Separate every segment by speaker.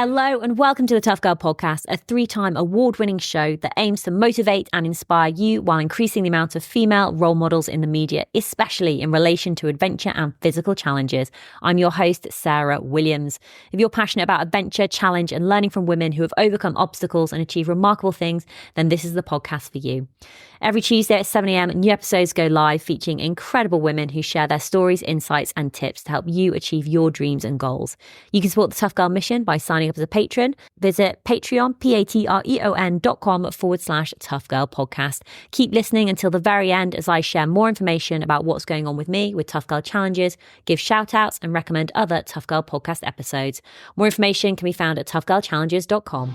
Speaker 1: Hello and welcome to the Tough Girl Podcast, a 3-time award-winning show that aims to motivate and inspire you while increasing the amount of female role models in the media, especially in relation to adventure and physical challenges. I'm your host, Sarah Williams. If you're passionate about adventure, challenge and learning from women who have overcome obstacles and achieved remarkable things, then this is the podcast for you. Every Tuesday at 7 a.m, new episodes go live featuring incredible women who share their stories, insights and tips to help you achieve your dreams and goals. You can support the Tough Girl mission by signing up as a patron. Visit Patreon, patreon.com/Tough Girl Podcast. Keep listening until the very end as I share more information about what's going on with me with Tough Girl Challenges, give shout outs and recommend other Tough Girl Podcast episodes. More information can be found at toughgirlchallenges.com.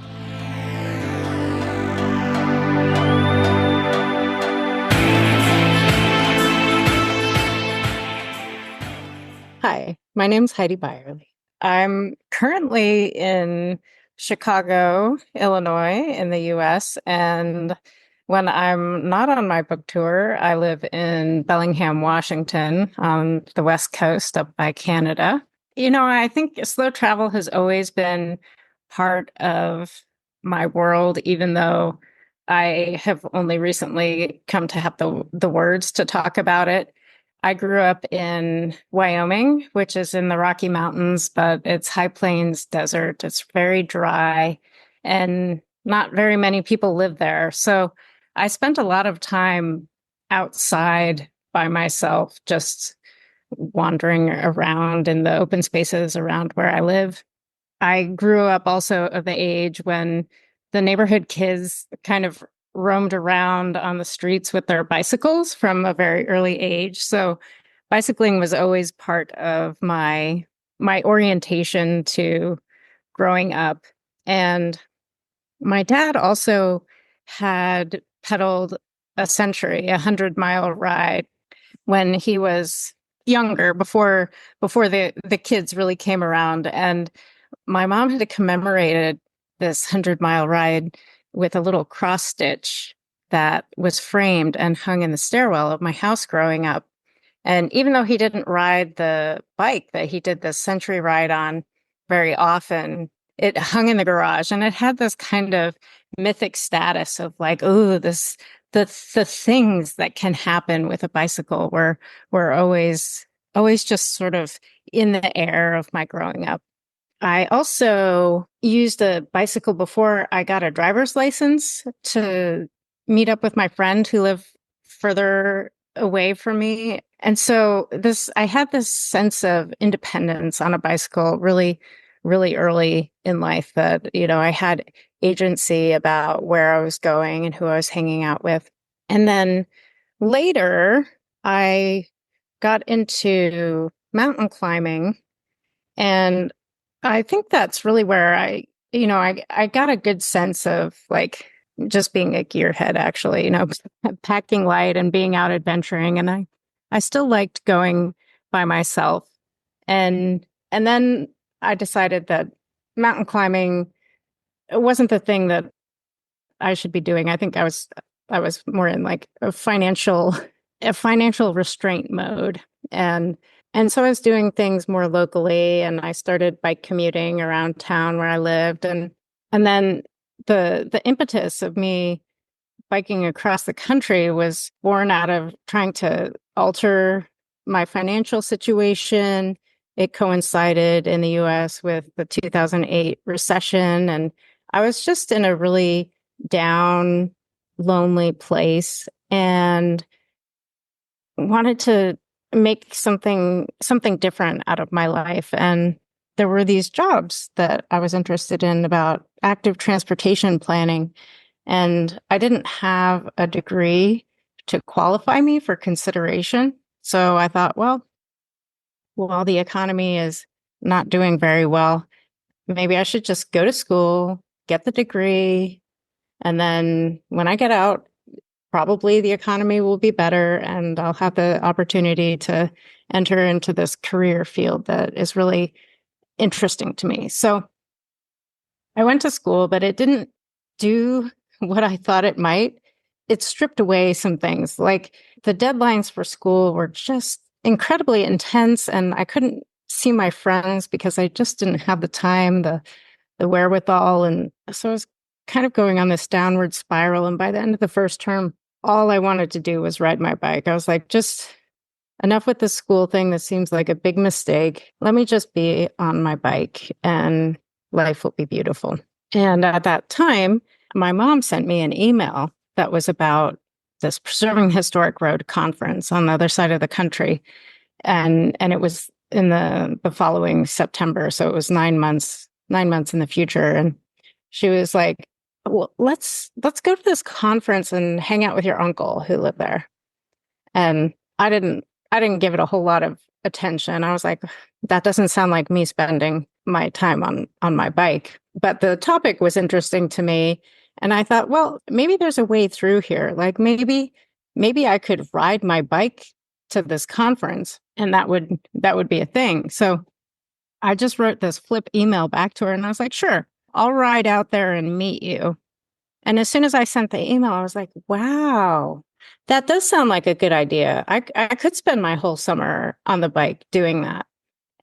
Speaker 2: Hi, my name's Heidi Beierle. I'm currently in Chicago, Illinois, in the US, and when I'm not on my book tour, I live in Bellingham, Washington, on the West Coast up by Canada. You know, I think slow travel has always been part of my world, even though I have only recently come to have the words to talk about it. I grew up in Wyoming, which is in the Rocky Mountains, but it's high plains desert. It's very dry and not very many people live there. So I spent a lot of time outside by myself, just wandering around in the open spaces around where I live. I grew up also of the age when the neighborhood kids kind of roamed around on the streets with their bicycles from a very early age. So bicycling was always part of my orientation to growing up. And my dad also had pedaled a 100-mile ride when he was younger, before the kids really came around. And my mom had commemorated this 100-mile ride with a little cross stitch that was framed and hung in the stairwell of my house growing up. And even though he didn't ride the bike that he did the century ride on very often, it hung in the garage and it had this kind of mythic status of like, oh, the things that can happen with a bicycle were always just sort of in the air of my growing up. I also used a bicycle before I got a driver's license to meet up with my friend who lived further away from me. And so I had this sense of independence on a bicycle really, really early in life that, you know, I had agency about where I was going and who I was hanging out with. And then later I got into mountain climbing, and I think that's really where I got a good sense of like just being a gearhead, actually, you know, packing light and being out adventuring. And I still liked going by myself. And then I decided that mountain climbing wasn't the thing that I should be doing. I think I was more in like a financial restraint mode. And so I was doing things more locally, and I started bike commuting around town where I lived. And then the impetus of me biking across the country was born out of trying to alter my financial situation. It coincided in the US with the 2008 recession. And I was just in a really down, lonely place and wanted to make something different out of my life. And there were these jobs that I was interested in about active transportation planning. And I didn't have a degree to qualify me for consideration. So I thought, well, while the economy is not doing very well, maybe I should just go to school, get the degree, and then when I get out, probably the economy will be better and I'll have the opportunity to enter into this career field that is really interesting to me. So I went to school, but it didn't do what I thought it might. It stripped away some things. Like the deadlines for school were just incredibly intense, and I couldn't see my friends because I just didn't have the time, the the wherewithal. And so I was kind of going on this downward spiral. And by the end of the first term, all I wanted to do was ride my bike. I was like, just enough with the school thing. This seems like a big mistake. Let me just be on my bike and life will be beautiful. And at that time, my mom sent me an email that was about this Preserving Historic Road conference on the other side of the country. And it was in the following September. So it was 9 months in the future. And she was like, well, let's go to this conference and hang out with your uncle who lived there. And I didn't give it a whole lot of attention. I was like, that doesn't sound like me spending my time on my bike. But the topic was interesting to me. And I thought, well, maybe there's a way through here. Like maybe I could ride my bike to this conference and that would be a thing. So I just wrote this flip email back to her and I was like, sure, I'll ride out there and meet you. And as soon as I sent the email, I was like, wow, that does sound like a good idea. I could spend my whole summer on the bike doing that.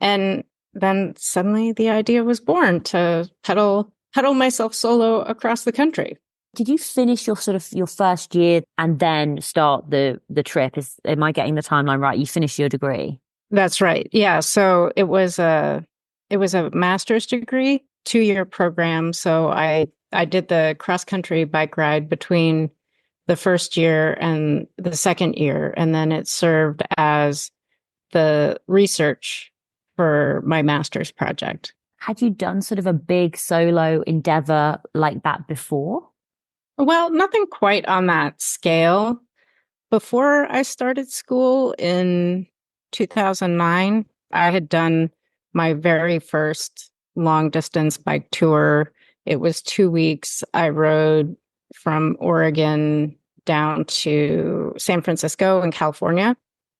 Speaker 2: And then suddenly the idea was born to pedal myself solo across the country.
Speaker 1: Did you finish your first year and then start the trip? Am I getting the timeline right? You finished your degree?
Speaker 2: That's right. Yeah. So it was a master's degree, 2-year program. So I did the cross country bike ride between the first year and the second year. And then it served as the research for my master's project.
Speaker 1: Had you done sort of a big solo endeavor like that before?
Speaker 2: Well, nothing quite on that scale. Before I started school in 2009, I had done my very first long distance bike tour. It was 2 weeks. I rode from Oregon down to San Francisco in California.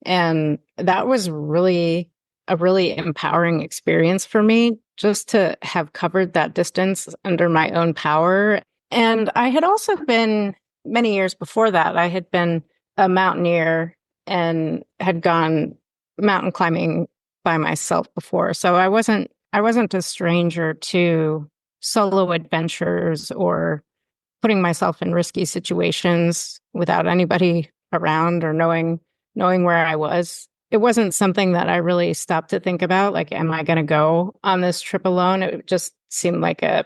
Speaker 2: And that was really a really empowering experience for me, just to have covered that distance under my own power. And I had also been, many years before that, I had been a mountaineer and had gone mountain climbing by myself before. So I wasn't a stranger to solo adventures or putting myself in risky situations without anybody around or knowing where I was. It wasn't something that I really stopped to think about, like, am I going to go on this trip alone? It just seemed like a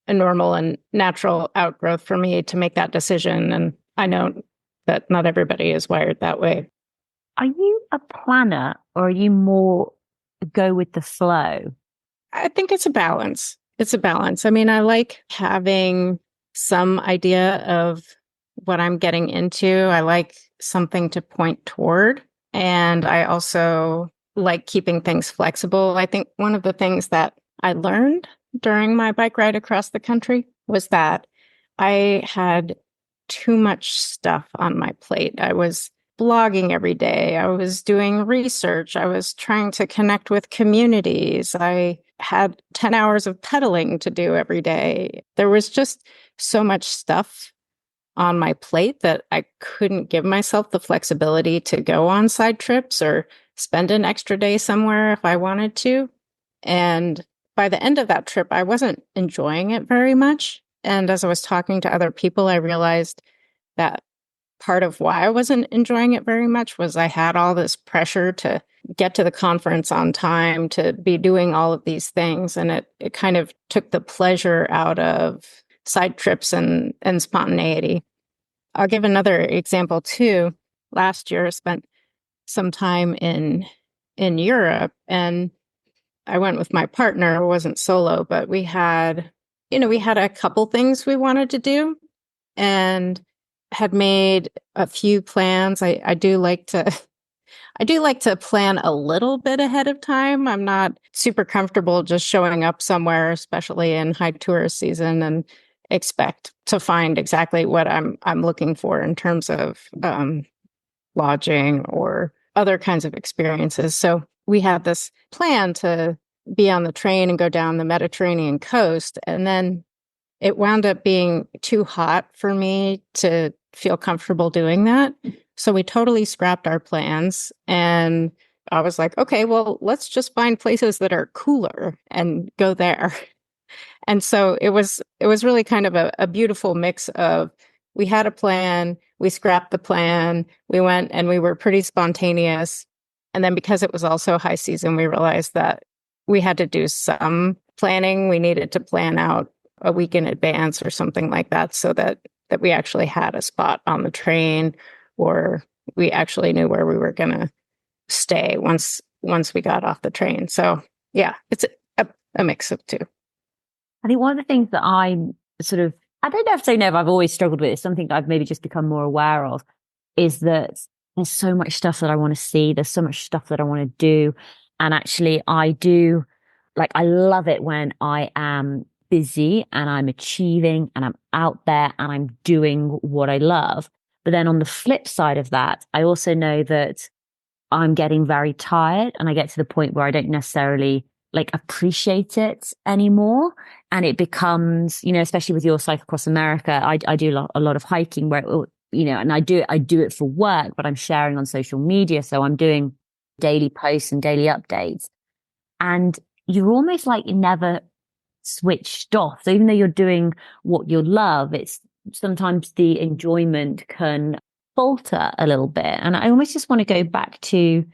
Speaker 2: normal and natural outgrowth for me to make that decision. And I know that not everybody is wired that way.
Speaker 1: Are you a planner or are you more go with the flow?
Speaker 2: I think it's a balance. I mean, I like having some idea of what I'm getting into. I like something to point toward. And I also like keeping things flexible. I think one of the things that I learned during my bike ride across the country was that I had too much stuff on my plate. I was blogging every day. I was doing research. I was trying to connect with communities. I had 10 hours of pedaling to do every day. There was just so much stuff on my plate that I couldn't give myself the flexibility to go on side trips or spend an extra day somewhere if I wanted to. And by the end of that trip, I wasn't enjoying it very much. And as I was talking to other people, I realized that part of why I wasn't enjoying it very much was I had all this pressure to get to the conference on time, to be doing all of these things. And it kind of took the pleasure out of side trips and spontaneity. I'll give another example too. Last year, I spent some time in Europe, and I went with my partner. It wasn't solo, but we had a couple things we wanted to do and had made a few plans. I do like to plan a little bit ahead of time. I'm not super comfortable just showing up somewhere, especially in high tourist season, and expect to find exactly what I'm looking for in terms of lodging or other kinds of experiences. So we had this plan to be on the train and go down the Mediterranean coast. And then it wound up being too hot for me to feel comfortable doing that. So we totally scrapped our plans. And I was like, okay, well, let's just find places that are cooler and go there. And so it was really kind of a beautiful mix of, we had a plan, we scrapped the plan, we went and we were pretty spontaneous. And then because it was also high season, we realized that we had to do some planning. We needed to plan out a week in advance or something like that, so that we actually had a spot on the train, or we actually knew where we were going to stay once we got off the train. So yeah, it's a mix of two.
Speaker 1: I think one of the things that I'm sort of, I don't know if so never, I've always struggled with, it's something that I've maybe just become more aware of, is that there's so much stuff that I want to see. There's so much stuff that I want to do. And actually I do, like, I love it when I am busy and I'm achieving and I'm out there and I'm doing what I love. But then on the flip side of that, I also know that I'm getting very tired and I get to the point where I don't necessarily like appreciate it anymore. And it becomes, especially with your Cycle Across America, I do a lot of hiking where, and I do it for work, but I'm sharing on social media. So I'm doing daily posts and daily updates. And you're almost like never switched off. So even though you're doing what you love, it's sometimes the enjoyment can falter a little bit. And I almost just want to go back to,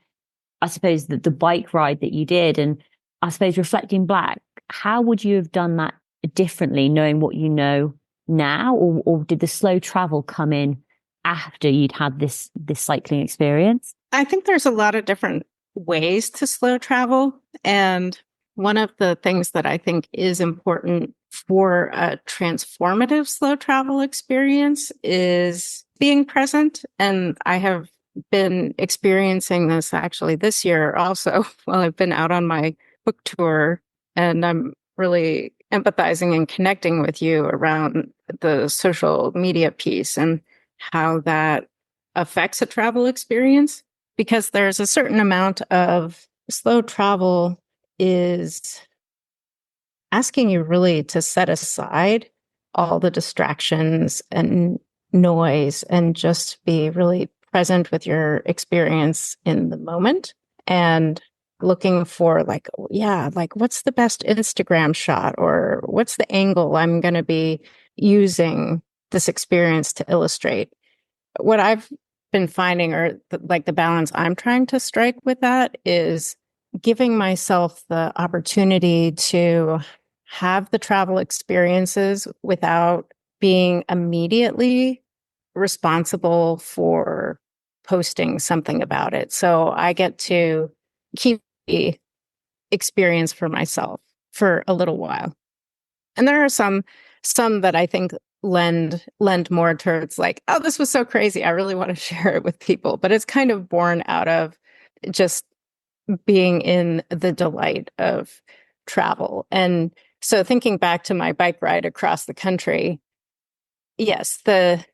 Speaker 1: I suppose, the bike ride that you did. And I suppose reflecting back, how would you have done that differently, knowing what you know now? Or did the slow travel come in after you'd had this cycling experience?
Speaker 2: I think there's a lot of different ways to slow travel. And one of the things that I think is important for a transformative slow travel experience is being present. And I have been experiencing this actually this year also while I've been out on my book tour. And I'm really empathizing and connecting with you around the social media piece and how that affects a travel experience, because there's a certain amount of slow travel is asking you really to set aside all the distractions and noise and just be really present with your experience in the moment, and looking for like, yeah, like what's the best Instagram shot, or what's the angle I'm going to be using this experience to illustrate. What I've been finding, or like the balance I'm trying to strike with that, is giving myself the opportunity to have the travel experiences without being immediately responsible for posting something about it. So I get to keep the experience for myself for a little while. And there are some that I think lend more towards like, oh, this was so crazy, I really want to share it with people. But it's kind of born out of just being in the delight of travel. And so thinking back to my bike ride across the country, yes, the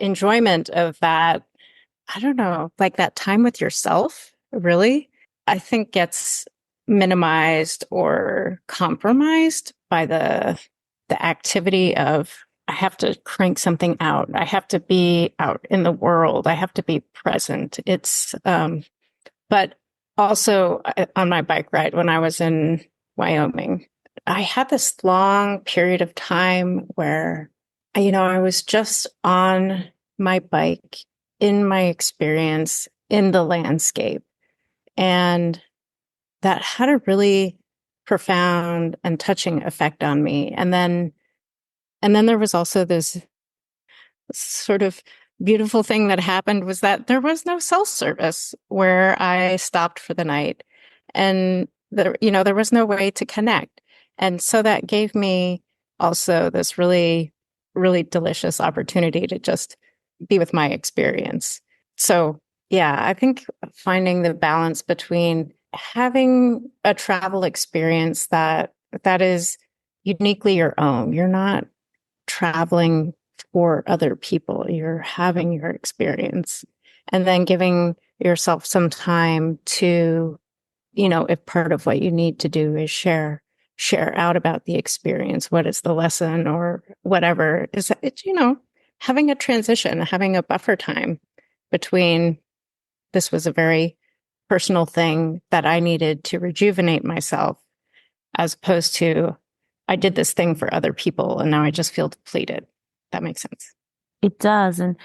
Speaker 2: enjoyment of that, I don't know, like that time with yourself, really, I think gets minimized or compromised by the activity of, I have to crank something out. I have to be out in the world. I have to be present. It's, but also on my bike ride when I was in Wyoming, I had this long period of time where, I was just on my bike, in my experience, in the landscape. And that had a really profound and touching effect on me. And then there was also this sort of beautiful thing that happened, was that there was no cell service where I stopped for the night, and there was no way to connect. And so that gave me also this really, really delicious opportunity to just be with my experience. So yeah, I think finding the balance between having a travel experience that is uniquely your own. You're not traveling for other people. You're having your experience, and then giving yourself some time to, if part of what you need to do is share out about the experience, what is the lesson or whatever, is it's, having a transition, having a buffer time between, this was a very personal thing that I needed to rejuvenate myself, as opposed to, I did this thing for other people and now I just feel depleted. That makes sense.
Speaker 1: It does. And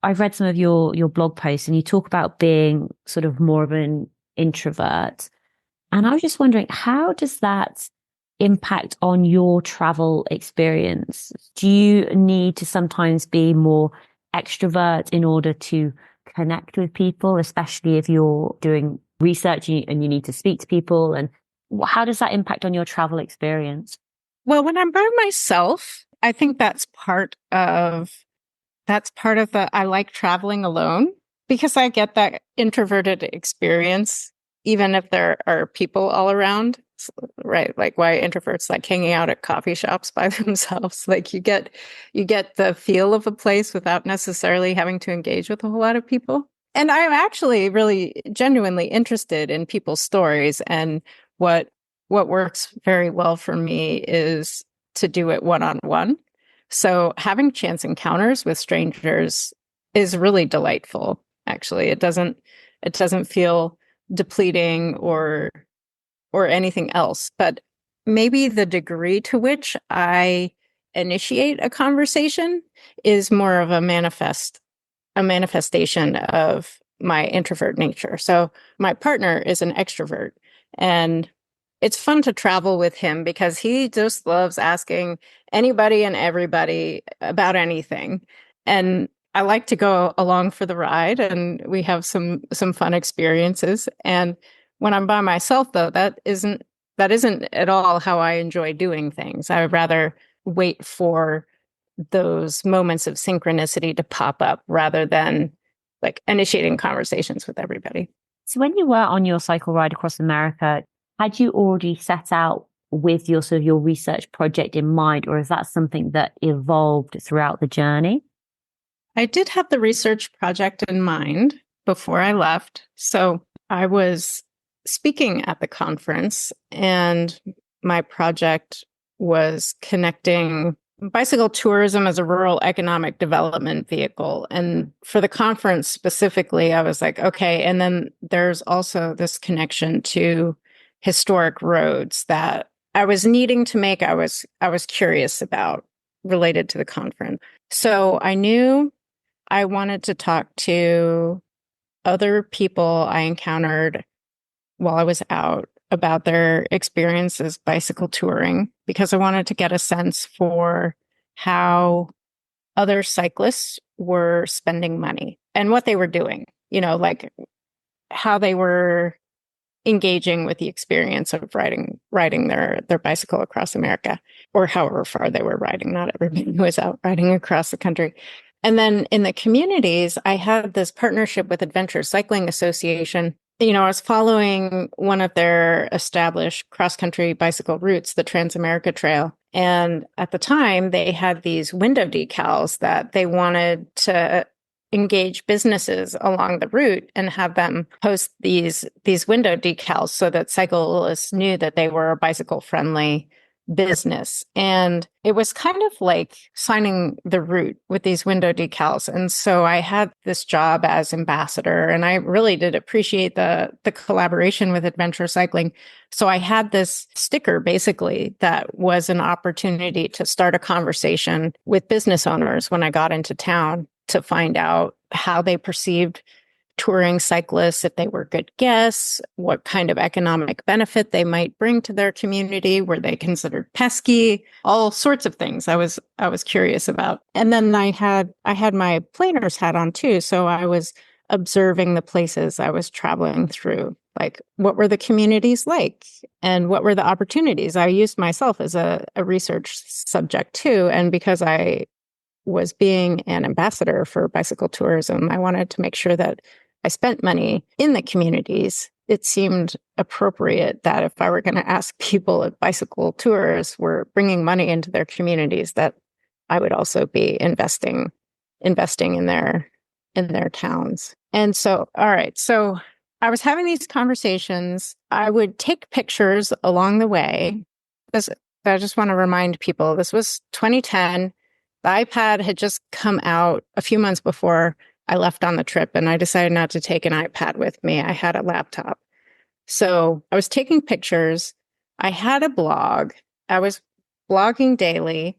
Speaker 1: I've read some of your blog posts and you talk about being sort of more of an introvert. And I was just wondering, how does that impact on your travel experience? Do you need to sometimes be more extrovert in order to connect with people, especially if you're doing research and you need to speak to people? And how does that impact on your travel experience?
Speaker 2: Well, when I'm by myself, I think that's part of the I like traveling alone because I get that introverted experience, even if there are people all around, right? Like why introverts like hanging out at coffee shops by themselves. Like you get the feel of a place without necessarily having to engage with a whole lot of people. And I'm actually really genuinely interested in people's stories. And what works very well for me is to do it one-on-one. So having chance encounters with strangers is really delightful, actually. It doesn't feel depleting or anything else, but maybe the degree to which I initiate a conversation is more of a manifestation of my introvert nature. So my partner is an extrovert, and it's fun to travel with him because he just loves asking anybody and everybody about anything. And I like to go along for the ride, and we have some fun experiences. And when I'm by myself, though, that isn't at all how I enjoy doing things. I would rather wait for those moments of synchronicity to pop up rather than like initiating conversations with everybody.
Speaker 1: So when you were on your cycle ride across America, had you already set out with your sort of your research project in mind, or is that something that evolved throughout the journey?
Speaker 2: I did have the research project in mind before I left. So I was speaking at the conference, and my project was connecting bicycle tourism as a rural economic development vehicle. And for the conference specifically, I was like, okay. And then there's also this connection to historic roads that I was needing to make. I was curious about related to the conference. So I knew I wanted to talk to other people I encountered while I was out about their experiences bicycle touring because I wanted to get a sense for how other cyclists were spending money and what they were doing, like how they were engaging with the experience of riding their bicycle across America, or however far they were riding. Not everybody was out riding across the country. And then in the communities, I had this partnership with Adventure Cycling Association. I was following one of their established cross-country bicycle routes, the Trans-America Trail. And at the time, they had these window decals that they wanted to engage businesses along the route and have them post these window decals so that cyclists knew that they were a bicycle-friendly business. And it was kind of like signing the route with these window decals. And so I had this job as ambassador, and I really did appreciate the collaboration with Adventure Cycling. So I had this sticker basically that was an opportunity to start a conversation with business owners when I got into town to find out how they perceived touring cyclists, if they were good guests, what kind of economic benefit they might bring to their community, were they considered pesky, all sorts of things I was curious about. And then I had my planner's hat on too, so I was observing the places I was traveling through. Like, what were the communities like? And what were the opportunities? I used myself as a research subject too. And because I was being an ambassador for bicycle tourism, I wanted to make sure that I spent money in the communities. It seemed appropriate that if I were going to ask people if bicycle tours were bringing money into their communities, that I would also be investing in their towns. And so, all right. So I was having these conversations. I would take pictures along the way. I just want to remind people, this was 2010. The iPad had just come out a few months before I left on the trip, and I decided not to take an iPad with me. I had a laptop. So I was taking pictures. I had a blog. I was blogging daily.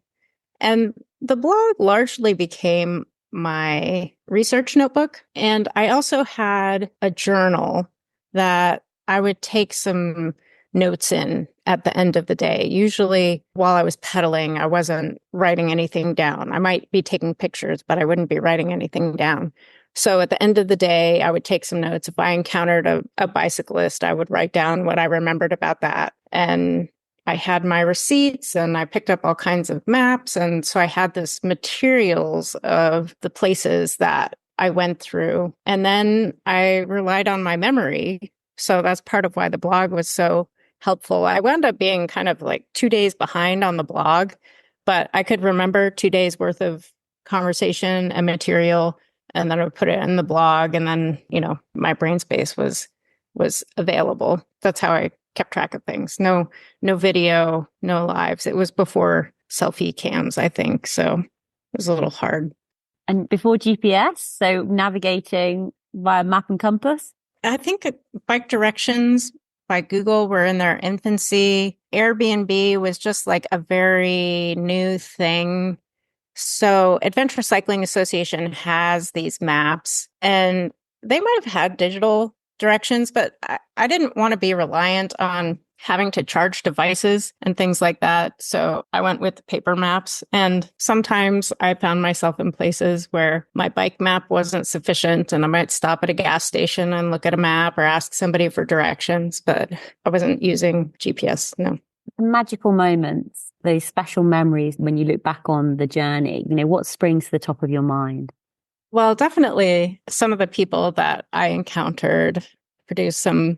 Speaker 2: And the blog largely became my research notebook. And I also had a journal that I would take some notes in at the end of the day. Usually while I was pedaling, I wasn't writing anything down. I might be taking pictures, but I wouldn't be writing anything down. So at the end of the day, I would take some notes. If I encountered a bicyclist, I would write down what I remembered about that. And I had my receipts and I picked up all kinds of maps. And so I had this materials of the places that I went through. And then I relied on my memory. So that's part of why the blog was so helpful. I wound up being kind of like 2 days behind on the blog, but I could remember 2 days worth of conversation and material. And then I would put it in the blog. And then, my brain space was available. That's how I kept track of things. No video, no lives. It was before selfie cams, I think. So it was a little hard.
Speaker 1: And before GPS, so navigating via map and compass?
Speaker 2: I think bike directions by Google were in their infancy. Airbnb was just like a very new thing. So Adventure Cycling Association has these maps, and they might have had digital directions, but I didn't want to be reliant on having to charge devices and things like that. So I went with paper maps. And sometimes I found myself in places where my bike map wasn't sufficient, and I might stop at a gas station and look at a map or ask somebody for directions, but I wasn't using GPS. No.
Speaker 1: Magical moments, those special memories when you look back on the journey, what springs to the top of your mind?
Speaker 2: Well, definitely some of the people that I encountered produced some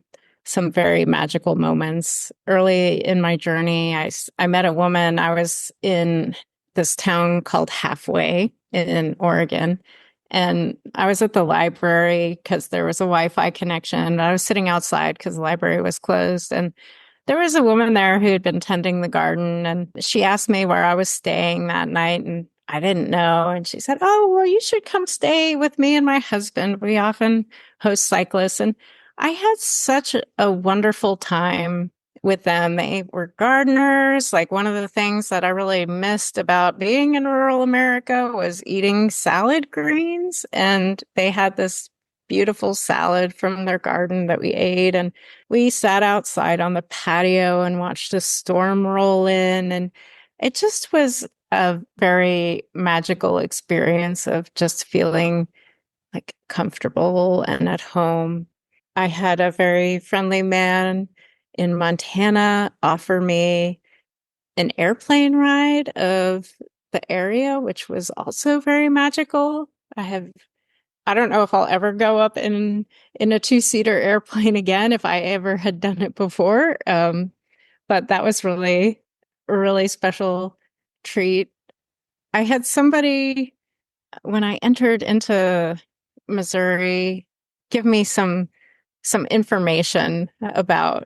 Speaker 2: very magical moments. Early in my journey, I met a woman. I was in this town called Halfway in Oregon, and I was at the library because there was a Wi-Fi connection. I was sitting outside because the library was closed, and there was a woman there who had been tending the garden, and she asked me where I was staying that night, and I didn't know. And she said, "Oh, well, you should come stay with me and my husband. We often host cyclists." And I had such a wonderful time with them. They were gardeners. Like, one of the things that I really missed about being in rural America was eating salad greens. And they had this beautiful salad from their garden that we ate. And we sat outside on the patio and watched a storm roll in. And it just was a very magical experience of just feeling like comfortable and at home. I had a very friendly man in Montana offer me an airplane ride of the area, which was also very magical. I don't know if I'll ever go up in a 2-seater airplane again, if I ever had done it before. But that was really a really special treat. I had somebody, when I entered into Missouri, give me some information about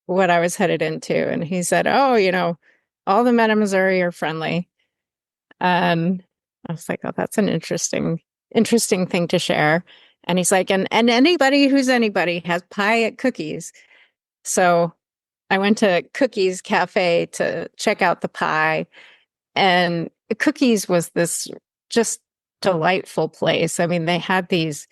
Speaker 2: what I was headed into. And he said, "Oh, all the men in Missouri are friendly." And I was like, "Oh, that's an interesting thing to share." And he's like, and anybody who's anybody has pie at Cookies. So I went to Cookies Cafe to check out the pie. And Cookies was this just delightful place. I mean, they had these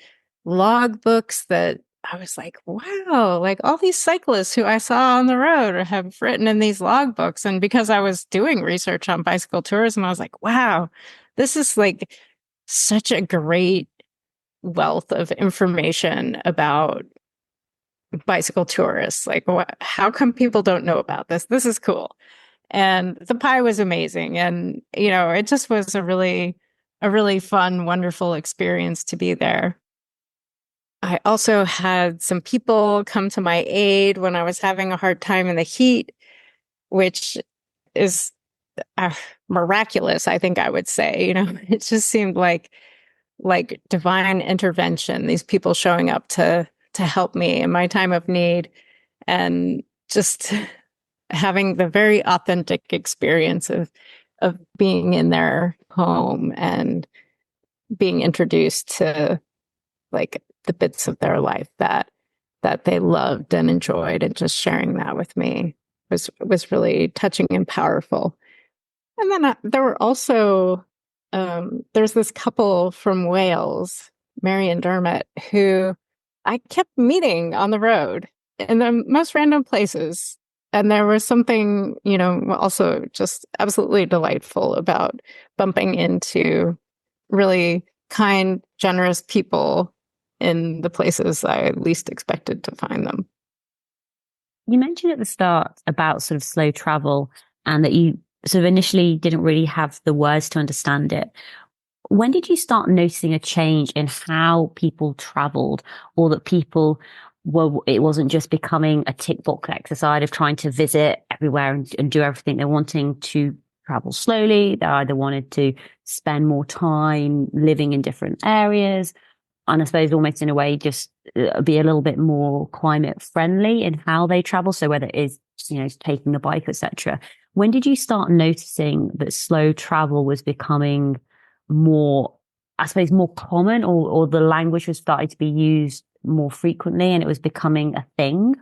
Speaker 2: log books that I was like, wow, like all these cyclists who I saw on the road have written in these log books. And because I was doing research on bicycle tourism, I was like, wow, this is like such a great wealth of information about bicycle tourists. Like, how come people don't know about this? This is cool. And the pie was amazing. And, it just was a really fun, wonderful experience to be there. I also had some people come to my aid when I was having a hard time in the heat, which is miraculous, I think I would say. It just seemed like divine intervention, these people showing up to help me in my time of need, and just having the very authentic experience of being in their home and being introduced to like the bits of their life that they loved and enjoyed, and just sharing that with me was really touching and powerful. And then there were also, there's this couple from Wales, Mary and Dermot, who I kept meeting on the road in the most random places. And there was something, also just absolutely delightful about bumping into really kind, generous people in the places I least expected to find them.
Speaker 1: You mentioned at the start about sort of slow travel and that you sort of initially didn't really have the words to understand it. When did you start noticing a change in how people traveled, or that people it wasn't just becoming a tick box exercise of trying to visit everywhere and do everything? They're wanting to travel slowly. They either wanted to spend more time living in different areas, and I suppose almost in a way just be a little bit more climate friendly in how they travel. So whether it is, taking the bike, etc. When did you start noticing that slow travel was becoming more, I suppose, more common, or the language was starting to be used more frequently and it was becoming a thing?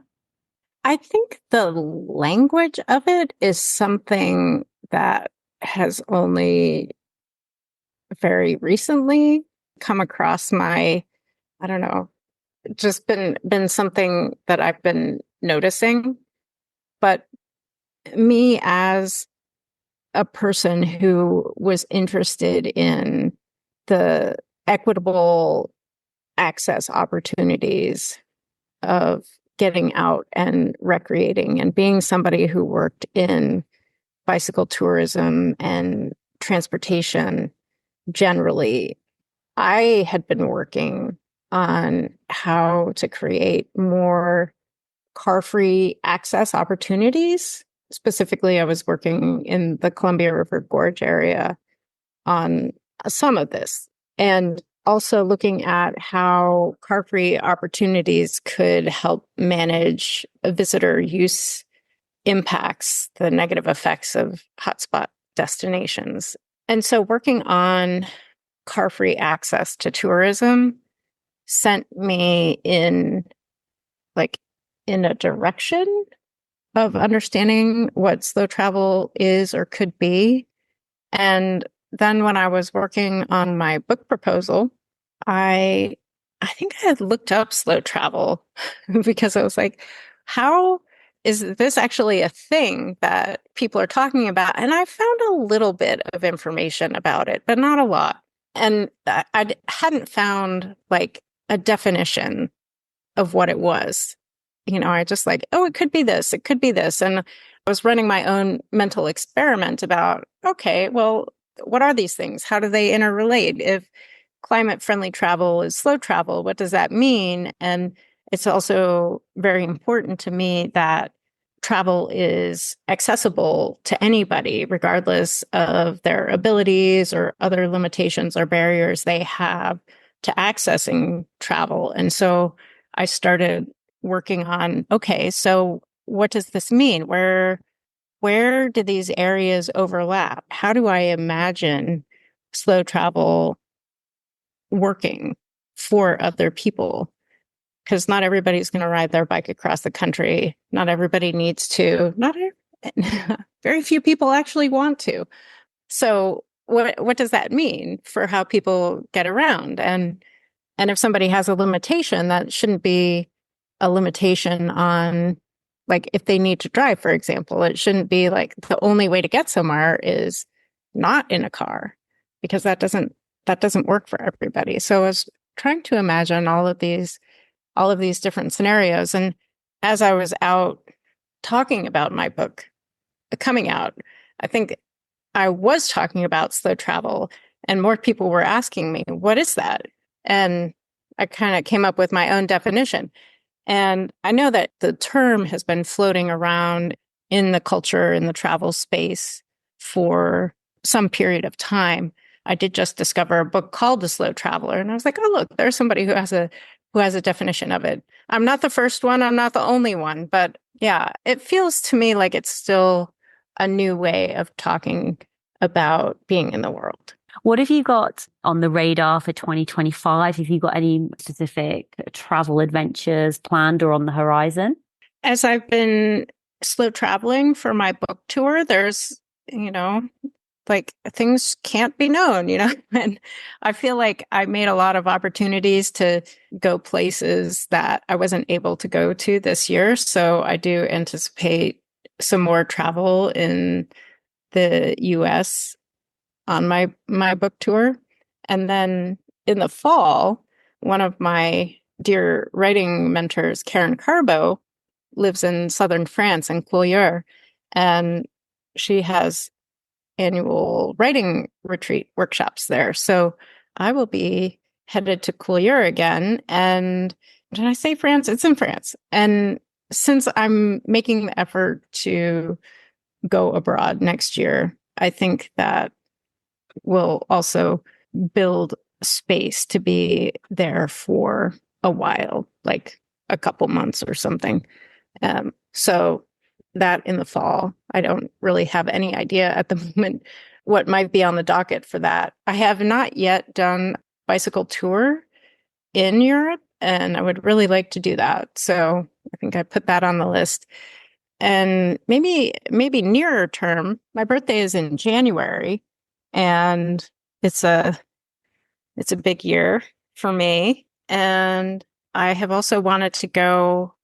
Speaker 2: I think the language of it is something that has only very recently come across I don't know, just been something that I've been noticing. But me as a person who was interested in the equitable access opportunities of getting out and recreating, and being somebody who worked in bicycle tourism and transportation generally, I had been working on how to create more car-free access opportunities. Specifically, I was working in the Columbia River Gorge area on some of this, and also looking at how car-free opportunities could help manage visitor use impacts, the negative effects of hotspot destinations. And so working on car-free access to tourism sent me in a direction of understanding what slow travel is or could be. And then when I was working on my book proposal, I think I had looked up slow travel because I was like, how is this actually a thing that people are talking about? And I found a little bit of information about it, but not a lot. And I hadn't found like a definition of what it was. I just like, oh, it could be this, it could be this. And I was running my own mental experiment about, okay, well, what are these things? How do they interrelate? If climate friendly travel is slow travel, what does that mean? And it's also very important to me that travel is accessible to anybody, regardless of their abilities or other limitations or barriers they have to accessing travel. And so I started working on, okay, so what does this mean? Where do these areas overlap? How do I imagine slow travel working for other people? Because not everybody's going to ride their bike across the country. Not everybody needs to. Very few people actually want to. So what does that mean for how people get around? And if somebody has a limitation, that shouldn't be a limitation on, like, if they need to drive, for example. It shouldn't be like the only way to get somewhere is not in a car, because that doesn't work for everybody. So I was trying to imagine all of these different scenarios. And as I was out talking about my book coming out, I think I was talking about slow travel, and more people were asking me, what is that? And I kind of came up with my own definition. And I know that the term has been floating around in the culture, in the travel space for some period of time. I did just discover a book called The Slow Traveler, and I was like, oh, look, there's somebody who has a definition of it. I'm not the first one, I'm not the only one, but yeah, it feels to me like it's still a new way of talking about being in the world.
Speaker 1: What have you got on the radar for 2025? Have you got any specific travel adventures planned or on the horizon?
Speaker 2: As I've been slow traveling for my book tour, there's, like things can't be known, and I feel like I made a lot of opportunities to go places that I wasn't able to go to this year. So I do anticipate some more travel in the US on my book tour. And then in the fall, one of my dear writing mentors, Karen Carbo, lives in southern France in Collioure, and she has annual writing retreat workshops there. So I will be headed to Collioure again. And did I say France? It's in France. And since I'm making the effort to go abroad next year, I think that will also build space to be there for a while, like a couple months or something. So that in the fall, I don't really have any idea at the moment what might be on the docket for that. I have not yet done bicycle tour in Europe, and I would really like to do that. So I think I put that on the list. And maybe nearer term, my birthday is in January, and it's a big year for me. And I have also wanted to go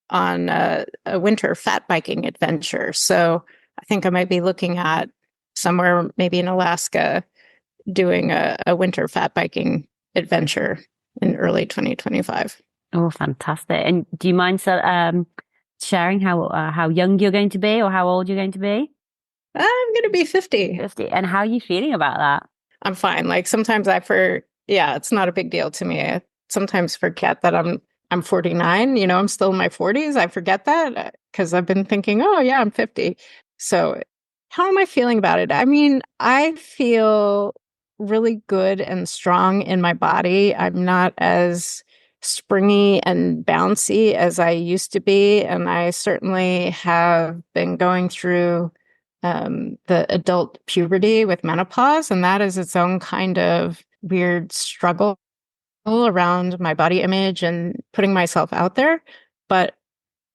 Speaker 2: on a winter fat biking adventure. So I think I might be looking at somewhere maybe in Alaska doing a winter fat biking adventure in early 2025.
Speaker 1: Oh, fantastic. And do you mind sharing how young you're going to be or how old you're going to be?
Speaker 2: I'm going to be 50.
Speaker 1: 50. And how are you feeling about that?
Speaker 2: I'm fine. Like sometimes it's not a big deal to me. I sometimes forget that I'm 49, I'm still in my 40s. I forget that because I've been thinking, oh yeah, I'm 50. So how am I feeling about it? I mean, I feel really good and strong in my body. I'm not as springy and bouncy as I used to be. And I certainly have been going through the adult puberty with menopause. And that is its own kind of weird struggle around my body image and putting myself out there. But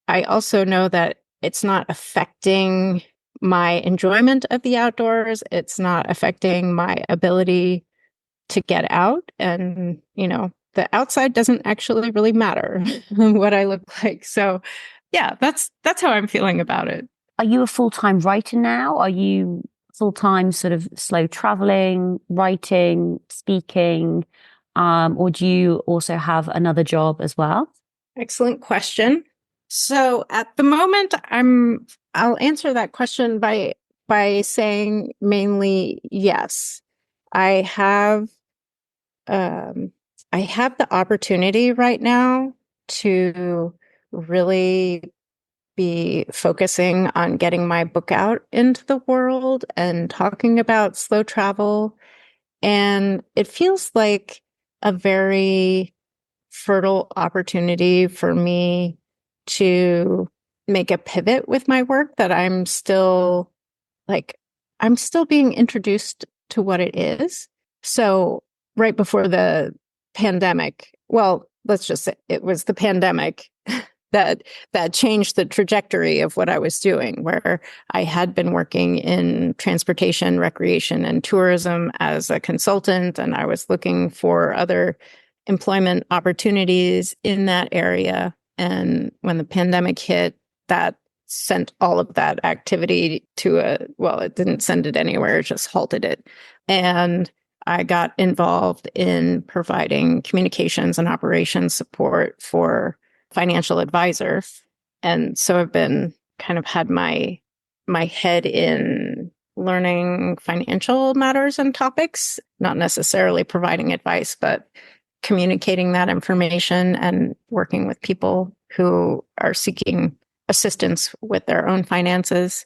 Speaker 2: I also know that it's not affecting my enjoyment of the outdoors. It's not affecting my ability to get out. And, the outside doesn't actually really matter what I look like. So yeah, that's how I'm feeling about it.
Speaker 1: Are you a full-time writer now? Are you full-time sort of slow traveling, writing, speaking? Or do you also have another job as well?
Speaker 2: Excellent question. So at the moment, I'll answer that question by saying mainly yes. I have the opportunity right now to really be focusing on getting my book out into the world and talking about slow travel. And it feels like a very fertile opportunity for me to make a pivot with my work that I'm still being introduced to what it is. So right before the pandemic, well, let's just say it was the pandemic that changed the trajectory of what I was doing, where I had been working in transportation, recreation, and tourism as a consultant, and I was looking for other employment opportunities in that area. And when the pandemic hit, that sent all of that activity it didn't send it anywhere, it just halted it. And I got involved in providing communications and operations support for financial advisors. And so I've been kind of had my head in learning financial matters and topics, not necessarily providing advice, but communicating that information and working with people who are seeking assistance with their own finances.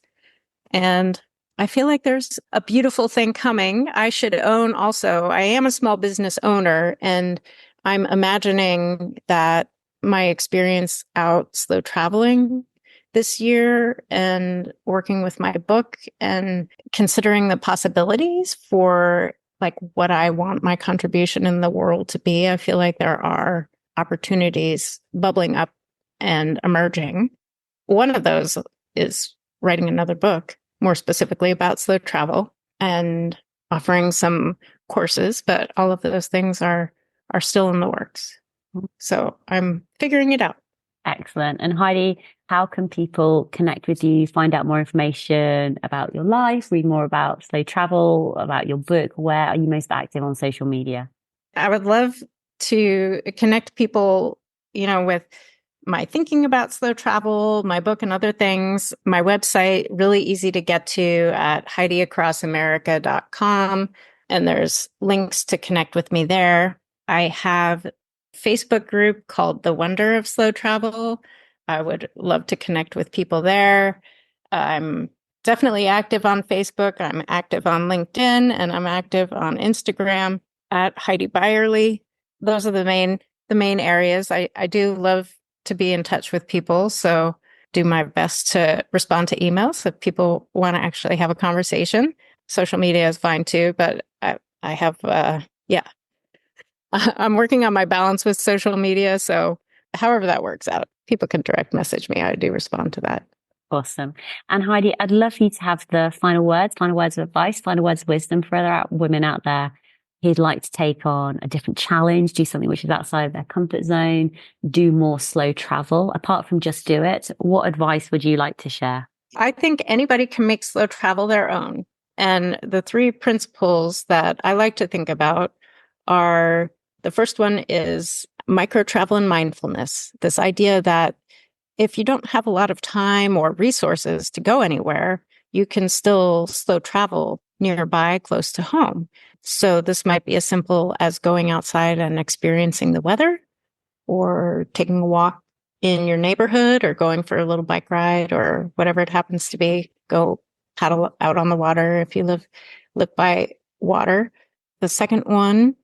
Speaker 2: And I feel like there's a beautiful thing coming. I am a small business owner, and I'm imagining that my experience out slow traveling this year and working with my book and considering the possibilities for like what I want my contribution in the world to be, I feel like there are opportunities bubbling up and emerging. One of those is writing another book, more specifically about slow travel. and offering some courses, but all of those things are still in the works. So I'm figuring it out.
Speaker 1: Excellent. And Heidi, how can people connect with you, find out more information about your life, read more about slow travel, about your book? Where are you most active on social media?
Speaker 2: I would love to connect people, with my thinking about slow travel, my book and other things. My website, really easy to get to at HeidiAcrossAmerica.com. And there's links to connect with me there. I have a Facebook group called The Wonder of Slow Travel. I would love to connect with people there. I'm definitely active on Facebook. I'm active on LinkedIn, and I'm active on Instagram at Heidi Beierle. Those are the main areas. I do love to be in touch with people, so do my best to respond to emails if people want to actually have a conversation. Social media is fine too, but I have I'm working on my balance with social media, so however that works out, people can direct message me. I do respond to that.
Speaker 1: Awesome. And Heidi, I'd love for you to have the final words of advice, final words of wisdom for other women out there who'd like to take on a different challenge, do something which is outside of their comfort zone, do more slow travel. Apart from just do it, what advice would you like to share?
Speaker 2: I think anybody can make slow travel their own. And the three principles that I like to think about are, the first one is micro travel and mindfulness. This idea that if you don't have a lot of time or resources to go anywhere, you can still slow travel nearby, close to home. So this might be as simple as going outside and experiencing the weather, or taking a walk in your neighborhood, or going for a little bike ride, or whatever it happens to be. Go paddle out on the water if you live by water. The second one,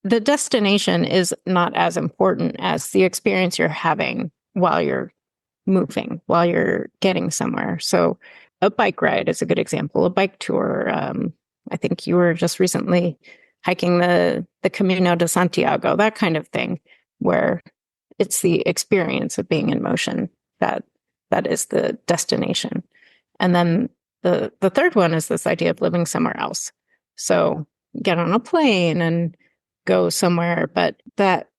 Speaker 2: the destination is not as important as the experience you're having while you're moving, while you're getting somewhere. So a bike ride is a good example, a bike tour. I think you were just recently hiking the Camino de Santiago, that kind of thing, where it's the experience of being in motion that is the destination. And then the third one is this idea of living somewhere else. So get on a plane and go somewhere, but that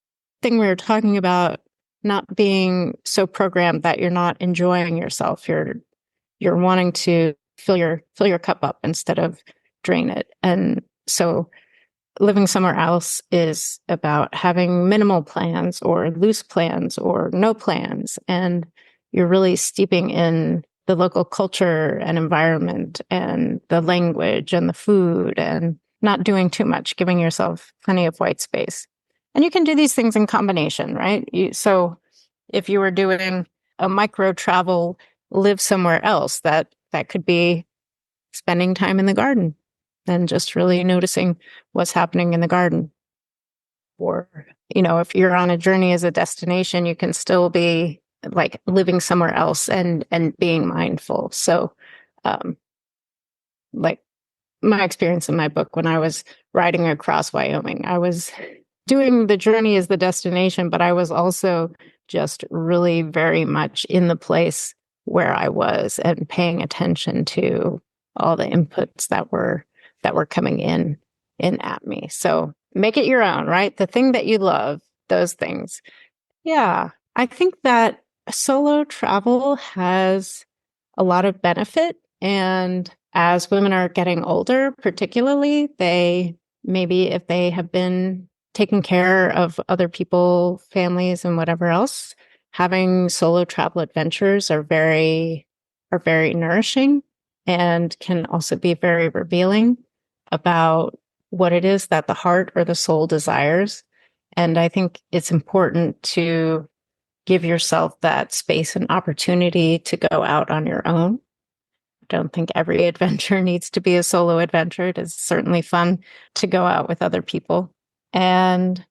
Speaker 2: thing we were talking about, not being so programmed that you're not enjoying yourself. You're wanting to fill your cup up instead of drain it. And so living somewhere else is about having minimal plans or loose plans or no plans. And you're really steeping in the local culture and environment and the language and the food, and not doing too much, giving yourself plenty of white space. And you can do these things in combination, right? So if you were doing a micro travel, live somewhere else, that could be spending time in the garden and just really noticing what's happening in the garden. Or, if you're on a journey as a destination, you can still be like living somewhere else and being mindful. So, like my experience in my book, when I was riding across Wyoming, I was doing the journey as the destination, but I was also just really very much in the place where I was and paying attention to all the inputs that were coming in at me. So make it your own, right? The thing that you love, those things. Yeah. I think that solo travel has a lot of benefit. And as women are getting older, particularly, maybe if they have been taking care of other people, families, and whatever else, having solo travel adventures are very nourishing, and can also be very revealing about what it is that the heart or the soul desires. And I think it's important to give yourself that space and opportunity to go out on your own. I don't think every adventure needs to be a solo adventure. It is certainly fun to go out with other people. And,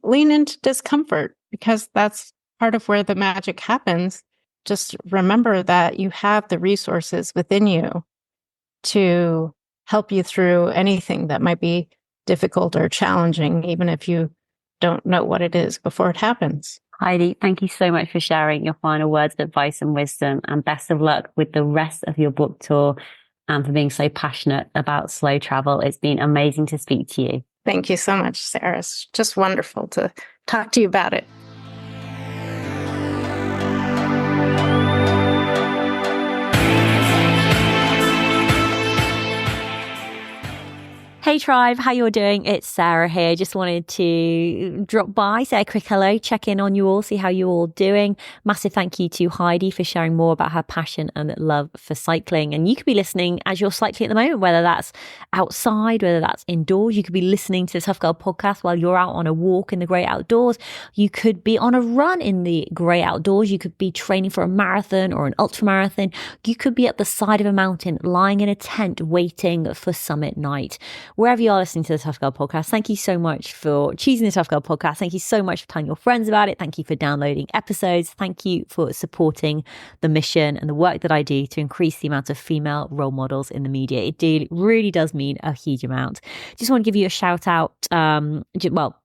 Speaker 2: lean into discomfort, because that's part of where the magic happens. Just remember that you have the resources within you to help you through anything that might be difficult or challenging, even if you don't know what it is before it happens.
Speaker 1: Heidi, thank you so much for sharing your final words of advice and wisdom, and best of luck with the rest of your book tour and for being so passionate about slow travel. It's been amazing to speak to you.
Speaker 2: Thank you so much, Sarah. It's just wonderful to talk to you about it.
Speaker 1: Hey tribe, how you're doing? It's Sarah here. Just wanted to drop by, say a quick hello, check in on you all, see how you're all doing. Massive thank you to Heidi for sharing more about her passion and love for cycling. And you could be listening as you're cycling at the moment, whether that's outside, whether that's indoors. You could be listening to the Tough Girl podcast while you're out on a walk in the great outdoors. You could be on a run in the great outdoors. You could be training for a marathon or an ultra marathon. You could be at the side of a mountain, lying in a tent, waiting for summit night. Wherever you are listening to the Tough Girl podcast, thank you so much for choosing the Tough Girl podcast. Thank you so much for telling your friends about it. Thank you for downloading episodes. Thank you for supporting the mission and the work that I do to increase the amount of female role models in the media. It really does mean a huge amount. Just want to give you a shout out.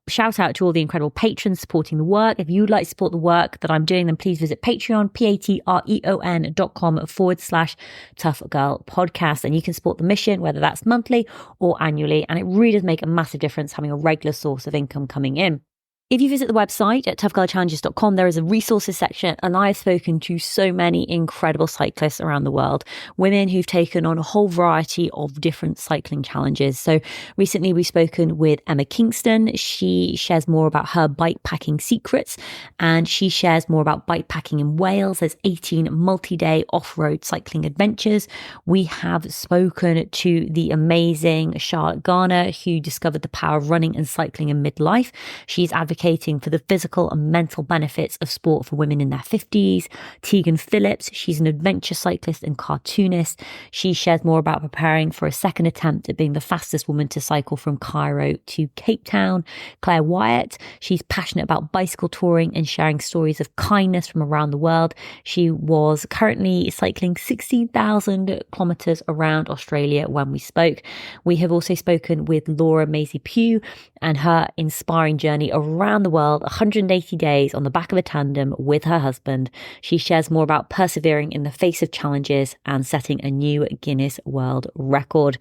Speaker 1: Shout out to all the incredible patrons supporting the work. If you'd like to support the work that I'm doing, then please visit Patreon, patreon.com/Tough Girl Podcast. And you can support the mission, whether that's monthly or annually. And it really does make a massive difference having a regular source of income coming in. If you visit the website at toughgirlchallenges.com, there is a resources section, and I have spoken to so many incredible cyclists around the world, women who've taken on a whole variety of different cycling challenges. So recently we've spoken with Emma Kingston. She shares more about her bike packing secrets, and she shares more about bike packing in Wales. There's 18 multi-day off-road cycling adventures. We have spoken to the amazing Charlotte Garner, who discovered the power of running and cycling in midlife. She's advocating for the physical and mental benefits of sport for women in their 50s. Tegan Phillips, she's an adventure cyclist and cartoonist. She shares more about preparing for a second attempt at being the fastest woman to cycle from Cairo to Cape Town. Claire Wyatt, she's passionate about bicycle touring and sharing stories of kindness from around the world. She was currently cycling 60,000 kilometers around Australia when we spoke. We have also spoken with Laura Maisie Pugh and her inspiring journey around the world, 180 days on the back of a tandem with her husband. She shares more about persevering in the face of challenges and setting a new Guinness World Record.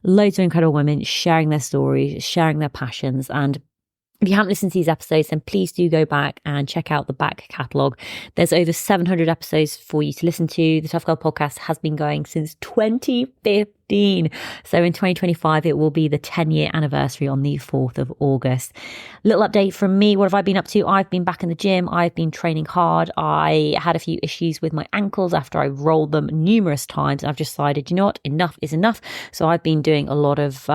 Speaker 1: Loads of incredible women sharing their stories, sharing their passions. And if you haven't listened to these episodes, then please do go back and check out the back catalogue. There's over 700 episodes for you to listen to. The Tough Girl podcast has been going since 2015. So in 2025, it will be the 10-year anniversary on the 4th of August. Little update from me. What have I been up to? I've been back in the gym. I've been training hard. I had a few issues with my ankles after I rolled them numerous times. I've decided, you know what? Enough is enough. So I've been doing a lot of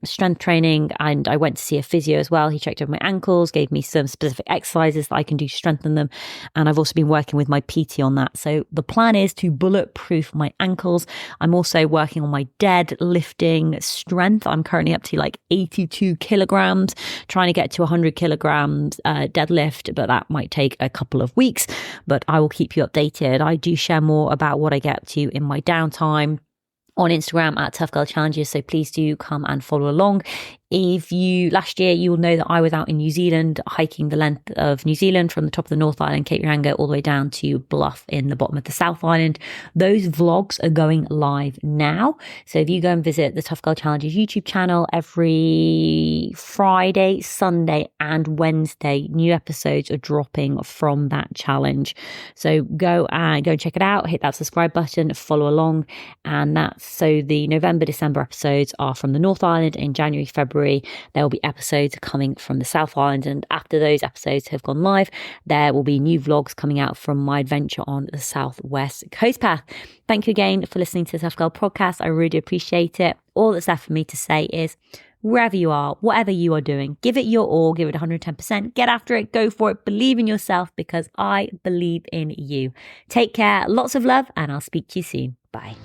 Speaker 1: strength training, and I went to see a physio as well. He checked over my ankles, gave me some specific exercises that I can do to strengthen them. And I've also been working with my PT on that. So the plan is to bulletproof my ankles. I'm also working on my deadlifting strength. I'm currently up to like 82 kilograms, trying to get to 100 kilograms deadlift, but that might take a couple of weeks. But I will keep you updated. I do share more about what I get up to in my downtime on Instagram at Tough Girl Challenges. So please do come and follow along. Last year, you will know that I was out in New Zealand, hiking the length of New Zealand from the top of the North Island, Cape Reinga, all the way down to Bluff in the bottom of the South Island. Those vlogs are going live now. So if you go and visit the Tough Girl Challenges YouTube channel, every Friday, Sunday and Wednesday, new episodes are dropping from that challenge. So go and check it out, hit that subscribe button, follow along. And so the November, December episodes are from the North Island. In January, February, there will be episodes coming from the South Island, and after those episodes have gone live, there will be new vlogs coming out from my adventure on the Southwest Coast Path. Thank you again for listening to the Tough Girl podcast. I really appreciate it. All that's left for me to say is, wherever you are, whatever you are doing, give it your all, give it 110%, get after it, go for it, believe in yourself, because I believe in you. Take care, lots of love, and I'll speak to you soon. Bye.